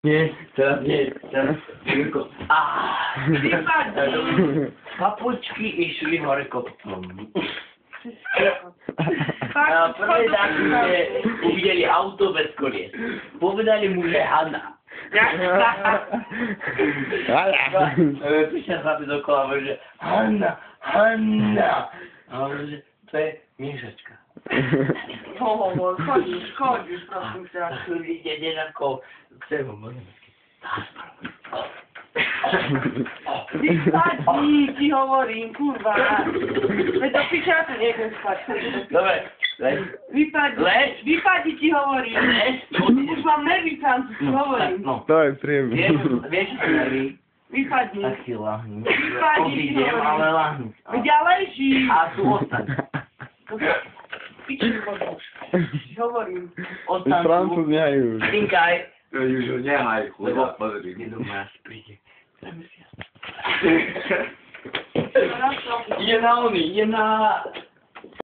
Nie, teraz nie, teraz tylko... Papučky išli hore kopcom. A prvé dáky uvideli auto bez kolies. Povedali mu, že Hanna. Prišiel chlapi dokola a že Hanna, Hanna. A on že to je Miešačka. Chodíš, prosím ťa. Ide nejakou k sebe, môžeme Vypadni, ti hovorím, kurva. Veď to piče, ja tu nejdem spať. Dobre, lež. Vypadni, Lež. vypadni, ti hovorím. Lež. Už mám nervy tam, ti hovorím. No, To je príjemné. vieš, čo nervy? Vypadni. Tak si lahni. Vypadni, ti Odídem, ale hovorím. lahni. Veď ja ležím. A tu ostaň. Piči, chodíš. Ti hovorím. Ostaň Francúz tu. nehajú. Stinkaj. Už nehaj, Lebo chuda, pozri. dedo Mráz príde. Dajme si Raz to. Ide na oný, ide na